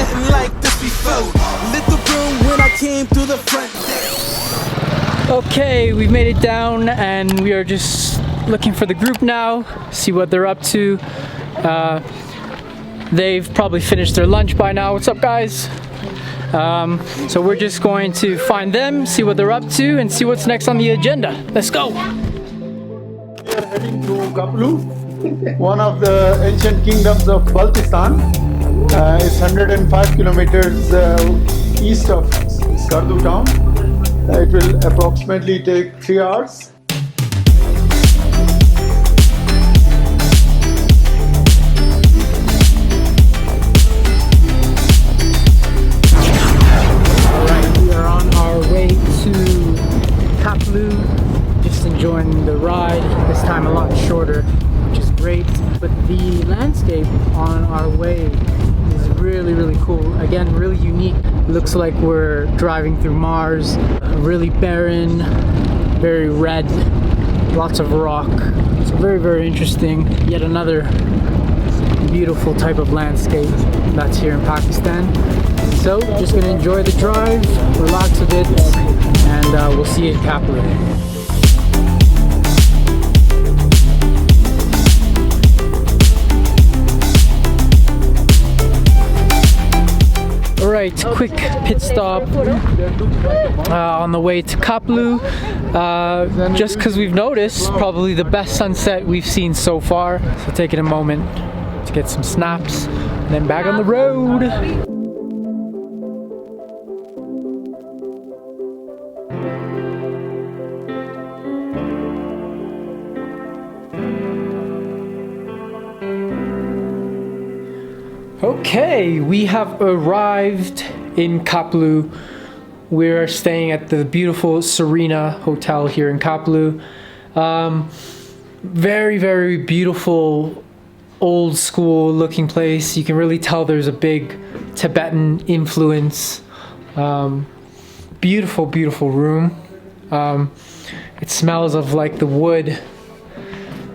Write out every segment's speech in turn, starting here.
nothing like this before. Lit the room when I came through the front door. Okay, we've made it down and we are just looking for the group now, see what they're up to. They've probably finished their lunch by now. What's up, guys? So we're just going to find them, see what they're up to, and see what's next on the agenda. Let's go! We are heading to Kaplu, one of the ancient kingdoms of Baltistan. It's 105 kilometers east of Skardu town. It will approximately take 3 hours. Just enjoying the ride, this time a lot shorter, which is great, but the landscape on our way is really cool. Again, really unique. Looks like we're driving through Mars. Really barren, very red, lots of rock. It's very interesting. Yet another beautiful type of landscape that's here in Pakistan. So just gonna enjoy the drive, relax a bit, and we'll see you in Kaplu. Alright, quick pit stop on the way to Kaplu. Just because we've noticed probably the best sunset we've seen so far. So taking a moment to get some snaps and then back on the road. Okay, we have arrived in Kaplu. We're staying at the beautiful Serena Hotel here in Kaplu. Very beautiful, old school looking place. You can really tell there's a big Tibetan influence. Beautiful room. It smells of like the wood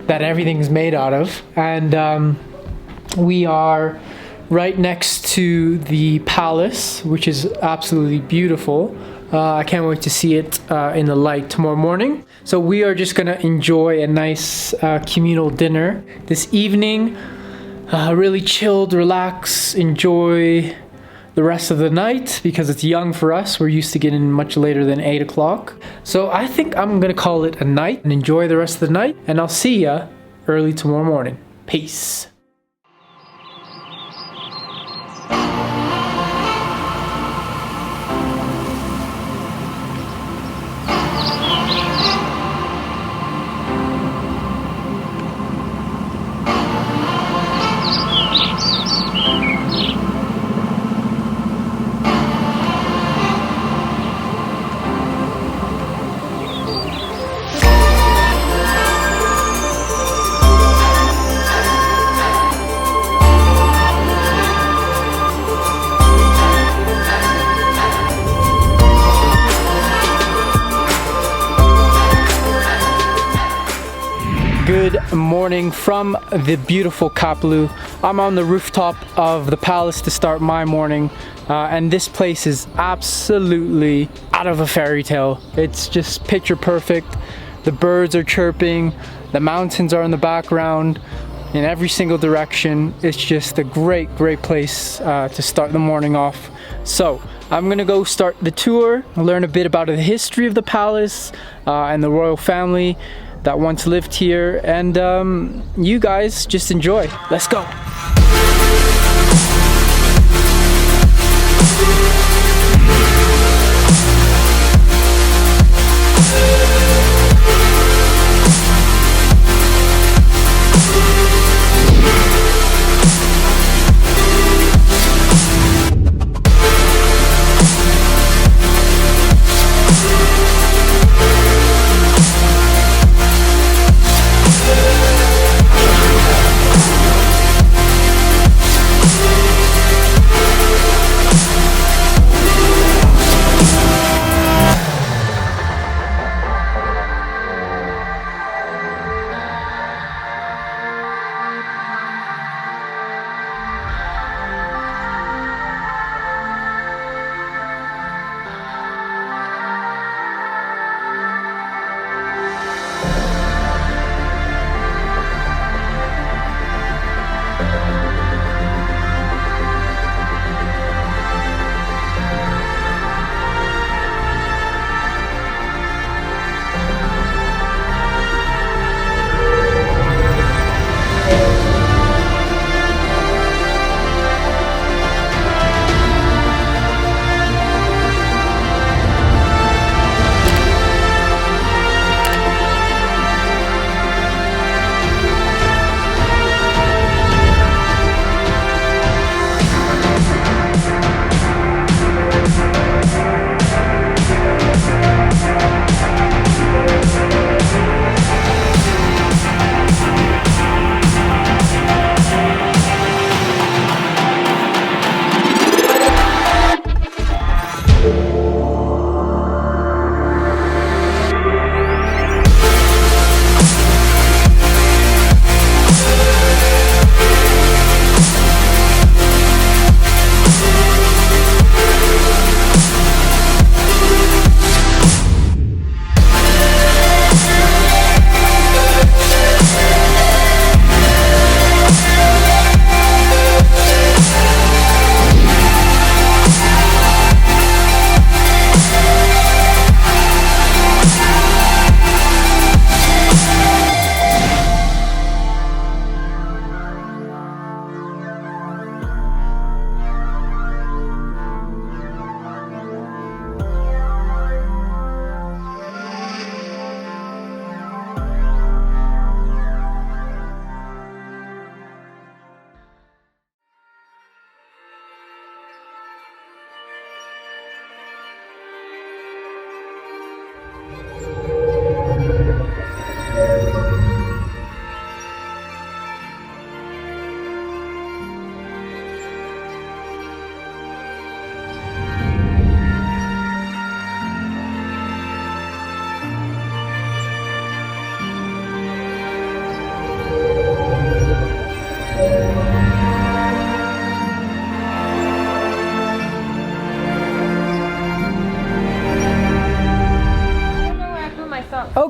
that everything's made out of. And we are right next to the palace, which is absolutely beautiful. I can't wait to see it in the light tomorrow morning. So we are just gonna enjoy a nice communal dinner this evening. Really chilled, relax, enjoy the rest of the night because it's young for us. We're used to getting much later than 8 o'clock. So I think I'm gonna call it a night and enjoy the rest of the night. And I'll see ya early tomorrow morning. Peace. Good morning from the beautiful Kaplu. I'm on the rooftop of the palace to start my morning, and this place is absolutely out of a fairy tale. It's just picture perfect. The birds are chirping, the mountains are in the background in every single direction. It's just a great place to start the morning off. So I'm gonna go start the tour, learn a bit about the history of the palace and the royal family that once lived here, and you guys just enjoy. Let's go.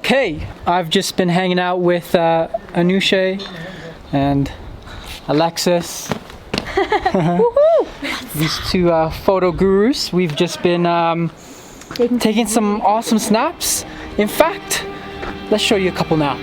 Okay, I've just been hanging out with Anushe and Alexis. These two photo gurus. We've just been taking some awesome snaps. In fact, let's show you a couple now.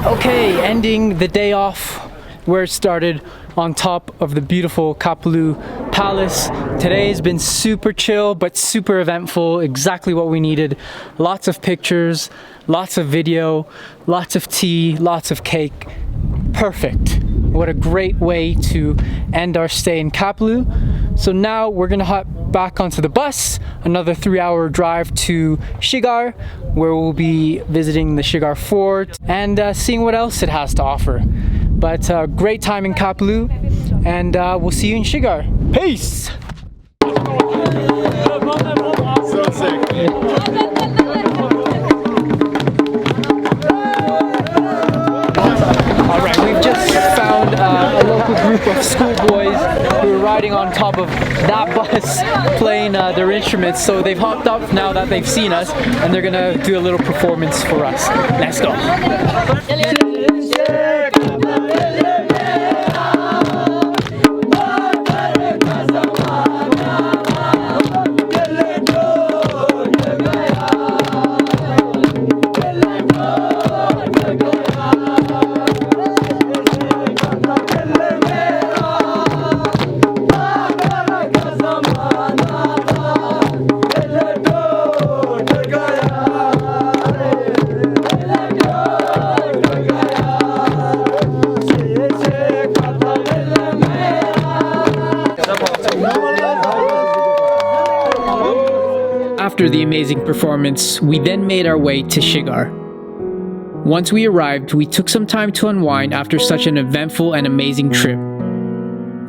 Okay, ending the day off where it started, on top of the beautiful Kapulu Palace. Today has been super chill but super eventful, exactly what we needed. Lots of pictures, lots of video, lots of tea, lots of cake. Perfect. What a great way to end our stay in Kapulu. So now we're gonna hop back onto the bus, another 3-hour drive to Shigar, where we'll be visiting the Shigar Fort and seeing what else it has to offer. But great time in Kapulu, and we'll see you in Shigar. Peace! So sick. Alright, we've just found a local group of schoolboys who are riding on top of that bus playing their instruments. So they've hopped up now that they've seen us, and they're gonna do a little performance for us. Let's go. After the amazing performance, we then made our way to Shigar. Once we arrived, we took some time to unwind after such an eventful and amazing trip.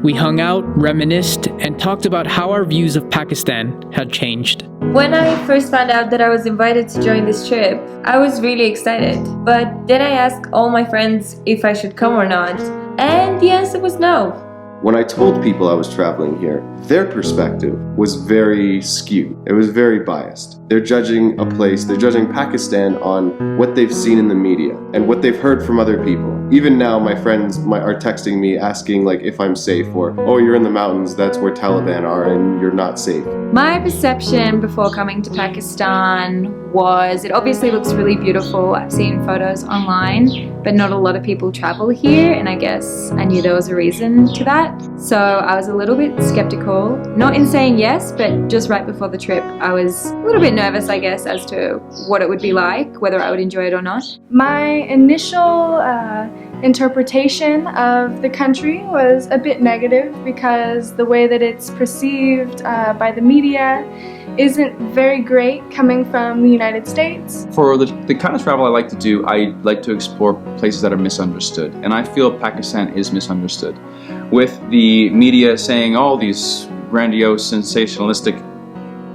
We hung out, reminisced, and talked about how our views of Pakistan had changed. When I first found out that I was invited to join this trip, I was really excited. But then I asked all my friends if I should come or not, and the answer was no. When I told people I was traveling here, their perspective was very skewed. It was very biased. They're judging a place, they're judging Pakistan on what they've seen in the media and what they've heard from other people. Even now, my friends are texting me asking like if I'm safe, or, oh, you're in the mountains, that's where Taliban are and you're not safe. My perception before coming to Pakistan was, it obviously looks really beautiful. I've seen photos online, but not a lot of people travel here, and I guess I knew there was a reason to that. So I was a little bit skeptical, not in saying yes, but just right before the trip, I was a little bit nervous, I guess, as to what it would be like, whether I would enjoy it or not. My initial interpretation of the country was a bit negative because the way that it's perceived by the media isn't very great coming from the United States. For the kind of travel I like to do, I like to explore places that are misunderstood, and I feel Pakistan is misunderstood. With the media saying all these grandiose, sensationalistic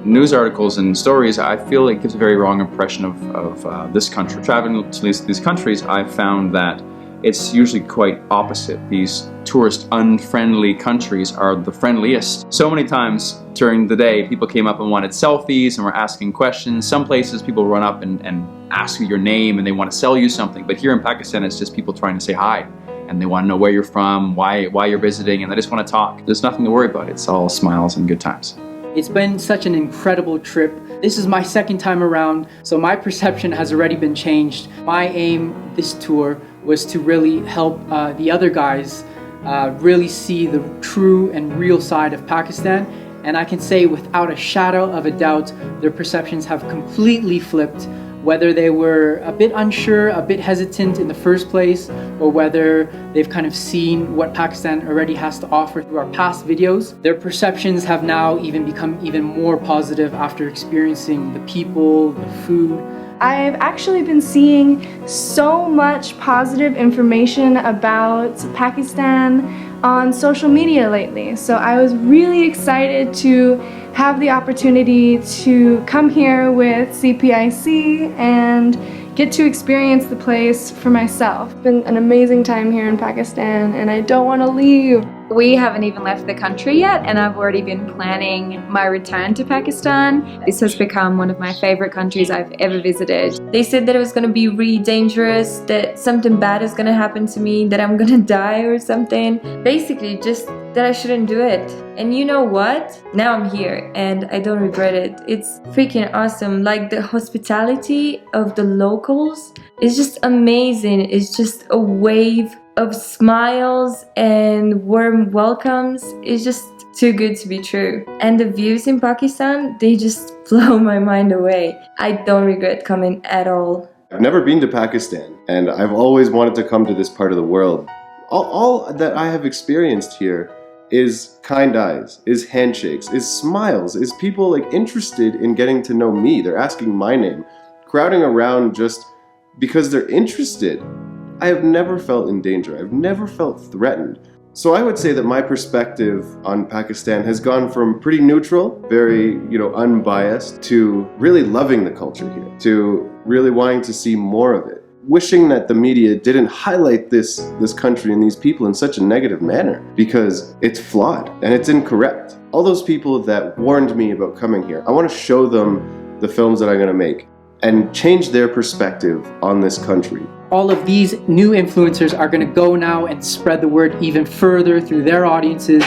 news articles and stories, I feel it gives a very wrong impression of this country. Traveling to these countries, I've found that it's usually quite opposite. These tourist unfriendly countries are the friendliest. So many times during the day, people came up and wanted selfies and were asking questions. Some places people run up and ask you your name and they want to sell you something. But here in Pakistan, it's just people trying to say hi. And they want to know where you're from, why you're visiting, and they just want to talk. There's nothing to worry about. It's all smiles and good times. It's been such an incredible trip. This is my second time around, so my perception has already been changed. My aim this tour was to really help the other guys really see the true and real side of Pakistan. And I can say without a shadow of a doubt, their perceptions have completely flipped. Whether they were a bit unsure, a bit hesitant in the first place, or whether they've kind of seen what Pakistan already has to offer through our past videos, their perceptions have now even become even more positive after experiencing the people, the food. I've actually been seeing so much positive information about Pakistan on social media lately. So I was really excited to have the opportunity to come here with CPIC and get to experience the place for myself. It's been an amazing time here in Pakistan and I don't want to leave. We haven't even left the country yet, and I've already been planning my return to Pakistan. This has become one of my favorite countries I've ever visited. They said that it was going to be really dangerous, that something bad is going to happen to me, that I'm going to die or something. Basically, just that I shouldn't do it. And you know what? Now I'm here and I don't regret it. It's freaking awesome. Like, the hospitality of the locals is just amazing. It's just a wave of smiles and warm welcomes. Is just too good to be true. And the views in Pakistan, they just blow my mind away. I don't regret coming at all. I've never been to Pakistan, and I've always wanted to come to this part of the world. All that I have experienced here is kind eyes, is handshakes, is smiles, is people like interested in getting to know me. They're asking my name, crowding around just because they're interested. I have never felt in danger. I've never felt threatened. So I would say that my perspective on Pakistan has gone from pretty neutral, very, unbiased, to really loving the culture here, to really wanting to see more of it. Wishing that the media didn't highlight this country and these people in such a negative manner, because it's flawed and it's incorrect. All those people that warned me about coming here, I want to show them the films that I'm going to make and change their perspective on this country. All of these new influencers are going to go now and spread the word even further through their audiences.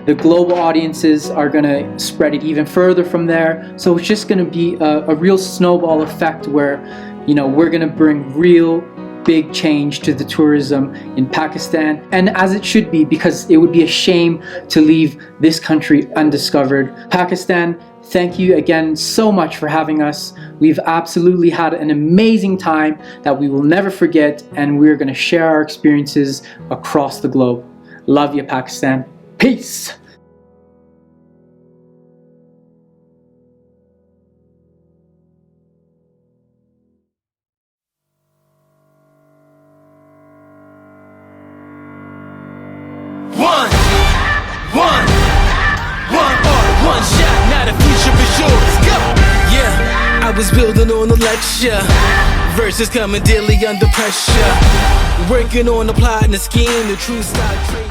The global audiences are going to spread it even further from there. So it's just going to be a real snowball effect where, we're going to bring real big change to the tourism in Pakistan, and as it should be, because it would be a shame to leave this country undiscovered. Pakistan, thank you again so much for having us. We've absolutely had an amazing time that we will never forget, and we're going to share our experiences across the globe. Love you, Pakistan. Peace. One shot, now the future is yours. Go! Yeah, I was building on a lecture. Verses coming daily under pressure. Working on the plot and the scheme, the true style.